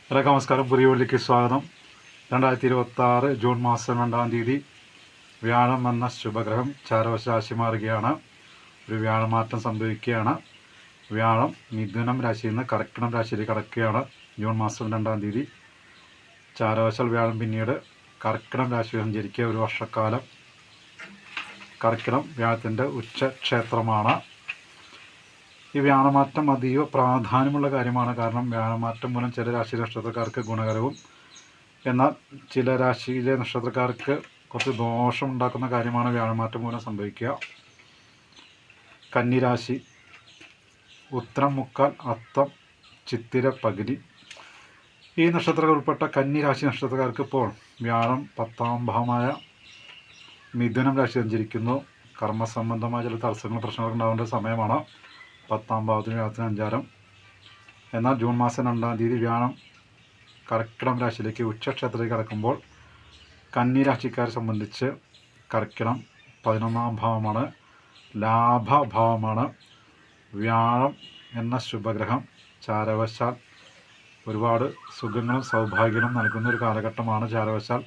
എല്ലാവർക്കും നമസ്കാരം. പുതിയ വീട്ടിലേക്ക് സ്വാഗതം. 2026 ജൂൺ മാസം 2-ാം തീയതി വ്യാഴം എന്ന ശുഭഗ്രഹം ചാരവശ രാശി മാറുകയാണ്. ഒരു വ്യാഴമാറ്റം സംഭവിക്കുകയാണ്. വ്യാഴം മിഥുനം രാശിയിൽ നിന്ന് കർക്കിടകം രാശിയിലേക്ക് കടക്കുകയാണ്. ജൂൺ മാസം 2-ാം തീയതി ചാരവശാൽ വ്യാഴം പിന്നീട് കർക്കിടകം രാശിയിൽ സഞ്ചരിക്കുക. ഒരു വർഷക്കാലം കർക്കിടകം വ്യാഴത്തിൻ്റെ ഉച്ചക്ഷേത്രമാണ്. ഈ വ്യാഴമാറ്റം അതീവ പ്രാധാന്യമുള്ള കാര്യമാണ്. കാരണം വ്യാഴമാറ്റം മൂലം ചില രാശി നക്ഷത്രക്കാർക്ക് ഗുണകരവും എന്നാൽ ചില രാശിയിലെ നക്ഷത്രക്കാർക്ക് കുറച്ച് ദോഷം ഉണ്ടാക്കുന്ന കാര്യമാണ് വ്യാഴമാറ്റം മൂലം സംഭവിക്കുക. കന്നിരാശി, ഉത്തരം മുക്കാൽ, അത്തം, ചിത്തിര പകുതി ഈ നക്ഷത്രങ്ങൾ ഉൾപ്പെട്ട കന്നിരാശി നക്ഷത്രക്കാർക്ക് ഇപ്പോൾ വ്യാഴം 10-ാം ഭാവമായ മിഥുനം രാശി സഞ്ചരിക്കുന്നു. കർമ്മസംബന്ധമായ ചില തടസ്സങ്ങളും പ്രശ്നങ്ങളും ഉണ്ടാവേണ്ട സമയമാണ് 10-ാം ഭാവത്തിന് വ്യാഴത്തിന് സഞ്ചാരം. എന്നാൽ ജൂൺ മാസം 2-ാം തീയതി വ്യാഴം കർക്കിടകം രാശിയിലേക്ക് ഉച്ചക്ഷേത്രത്തിലേക്ക് കടക്കുമ്പോൾ കന്നി രാശിക്കാരെ സംബന്ധിച്ച് കർക്കിടകം 11-ാം ഭാവമാണ്, ലാഭഭാവമാണ്. വ്യാഴം എന്ന ശുഭഗ്രഹം ചാരവശാൽ ഒരുപാട് സുഖങ്ങളും സൗഭാഗ്യങ്ങളും നൽകുന്ന ഒരു കാലഘട്ടമാണ്. ചാരവശാൽ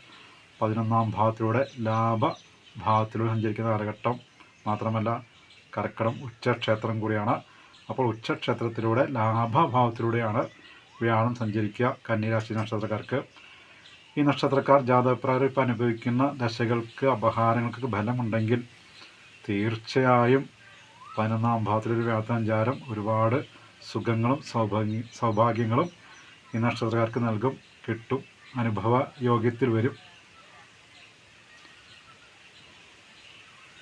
11-ാം ഭാവത്തിലൂടെ ലാഭഭാവത്തിലൂടെ സഞ്ചരിക്കുന്ന കാലഘട്ടം. മാത്രമല്ല കർക്കിടകം ഉച്ചക്ഷേത്രം കൂടിയാണ്. അപ്പോൾ ഉച്ചക്ഷേത്രത്തിലൂടെ ലാഭഭാവത്തിലൂടെയാണ് വ്യാഴം സഞ്ചരിക്കുക കന്നിരാശി നക്ഷത്രക്കാർക്ക്. ഈ നക്ഷത്രക്കാർ ജാതകപ്രകാരം ഇപ്പോൾ അനുഭവിക്കുന്ന ദശകൾക്ക് അപഹാരങ്ങൾക്ക് ഫലമുണ്ടെങ്കിൽ തീർച്ചയായും 11-ാം ഭാവത്തിലൊരു വ്യാഴ സഞ്ചാരം ഒരുപാട് സുഖങ്ങളും സൗഭാഗ്യങ്ങളും ഈ നക്ഷത്രക്കാർക്ക് നൽകും, കിട്ടും, അനുഭവ യോഗ്യത്തിൽ വരും.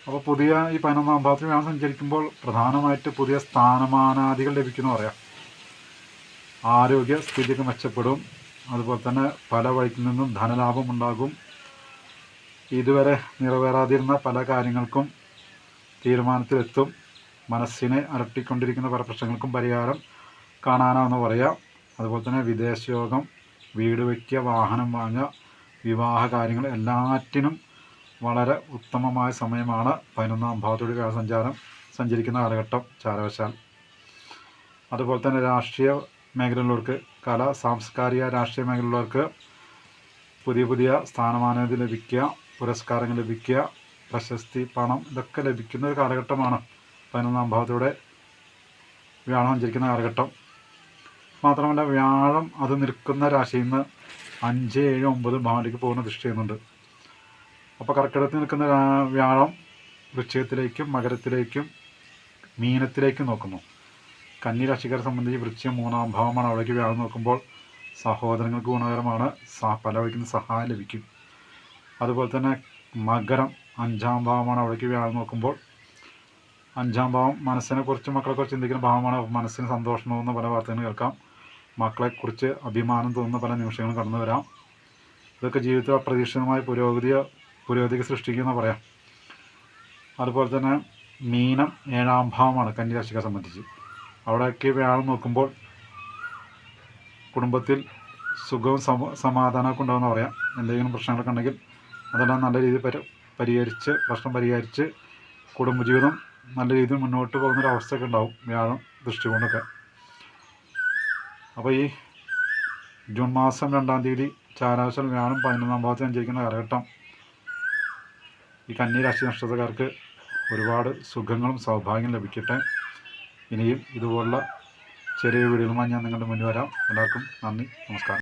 അപ്പോൾ പുതിയ ഈ 11-ാം ഭാവത്തിൽ വ്യാഴം സഞ്ചരിക്കുമ്പോൾ പ്രധാനമായിട്ട് പുതിയ സ്ഥാനമാനാദികൾ ലഭിക്കുമെന്ന് പറയാം. ആരോഗ്യ സ്ഥിതിയൊക്കെ മെച്ചപ്പെടും. അതുപോലെ തന്നെ പല വഴിക്കിൽ നിന്നും ധനലാഭം ഉണ്ടാകും. ഇതുവരെ നിറവേറാതിരുന്ന പല കാര്യങ്ങൾക്കും തീരുമാനത്തിലെത്തും. മനസ്സിനെ അലട്ടിക്കൊണ്ടിരിക്കുന്ന പല പ്രശ്നങ്ങൾക്കും പരിഹാരം കാണാനാണെന്ന് പറയാം. അതുപോലെ തന്നെ വിദേശയോഗം, വീട് വയ്ക്കുക, വാഹനം വാങ്ങുക, വിവാഹ കാര്യങ്ങൾ എല്ലാറ്റിനും വളരെ ഉത്തമമായ സമയമാണ് 11-ാം ഭാവത്തോടെ വ്യാഴസഞ്ചാരം സഞ്ചരിക്കുന്ന കാലഘട്ടം ചാരവശാൽ. അതുപോലെ തന്നെ രാഷ്ട്രീയ മേഖലയിലുള്ളവർക്ക്, കല, സാംസ്കാരിക രാഷ്ട്രീയ മേഖലയിലുള്ളവർക്ക് പുതിയ സ്ഥാനമാനങ്ങൾ ലഭിക്കുക, പുരസ്കാരങ്ങൾ ലഭിക്കുക, പ്രശസ്തി, പണം ഇതൊക്കെ ലഭിക്കുന്ന ഒരു കാലഘട്ടമാണ് 11-ാം ഭാവത്തോടെ വ്യാഴം സഞ്ചരിക്കുന്ന കാലഘട്ടം. മാത്രമല്ല വ്യാഴം അത് നിൽക്കുന്ന രാശിയിൽ നിന്ന് 5, 7, 9 ഭാവത്തിലേക്ക് പോകുന്ന ദൃഷ്ടി ചെയ്യുന്നുണ്ട്. അപ്പോൾ കർക്കിടകത്തിൽ നിൽക്കുന്ന വ്യാഴം വൃശ്ചികത്തിലേക്കും മകരത്തിലേക്കും മീനത്തിലേക്കും നോക്കുന്നു. കന്നി രാശിക്കാരെ സംബന്ധിച്ച് വൃശ്ചികം 3-ാം ഭാവമാണ്. അവിടേക്ക് വ്യാഴം നോക്കുമ്പോൾ സഹോദരങ്ങൾക്ക് ഗുണകരമാണ്, പല വഴിക്കുന്ന സഹായം ലഭിക്കും. അതുപോലെ തന്നെ മകരം 5-ാം ഭാവമാണ്. അവിടേക്ക് വ്യാഴം നോക്കുമ്പോൾ 5-ാം ഭാവം മനസ്സിനെക്കുറിച്ച്, മക്കളെക്കുറിച്ച് ചിന്തിക്കുന്ന ഭാവമാണ്. മനസ്സിന് സന്തോഷം തോന്നുന്ന പല വാർത്തകളും കേൾക്കാം. മക്കളെക്കുറിച്ച് അഭിമാനം തോന്നുന്ന പല നിമിഷങ്ങളും കടന്നു വരാം. ഇതൊക്കെ ജീവിതത്തിൽ അപ്രതീക്ഷിതമായ പുരോഗതിക്ക് സൃഷ്ടിക്കുമെന്ന് പറയാം. അതുപോലെ തന്നെ മീനം 7-ാം ഭാവമാണ് കന്നി രാശിക്കാരെ സംബന്ധിച്ച്. അവിടേക്ക് വ്യാഴം നോക്കുമ്പോൾ കുടുംബത്തിൽ സുഖവും സമാധാനമൊക്കെ ഉണ്ടാകുമെന്ന് പറയാം. എന്തെങ്കിലും പ്രശ്നങ്ങളൊക്കെ ഉണ്ടെങ്കിൽ അതെല്ലാം നല്ല രീതിയിൽ പ്രശ്നം പരിഹരിച്ച് കുടുംബജീവിതം നല്ല രീതിയിൽ മുന്നോട്ട് പോകുന്നൊരവസ്ഥയൊക്കെ ഉണ്ടാവും വ്യാഴം ദൃഷ്ടി കൊണ്ടൊക്കെ. അപ്പോൾ ഈ ജൂൺ മാസം 2-ാം തീയതി ചാരവശാൽ വ്യാഴം 11-ാം ഭാവത്തിൽ സഞ്ചരിക്കുന്ന കാലഘട്ടം ഈ കന്നി രാശി നക്ഷത്രക്കാർക്ക് ഒരുപാട് സുഖങ്ങളും സൗഭാഗ്യം ലഭിക്കട്ടെ. ഇനിയും ഇതുപോലുള്ള ചെറിയ വീഡിയോകളുമായി ഞാൻ നിങ്ങളുടെ മുന്നിൽ വരാം. എല്ലാവർക്കും നന്ദി, നമസ്കാരം.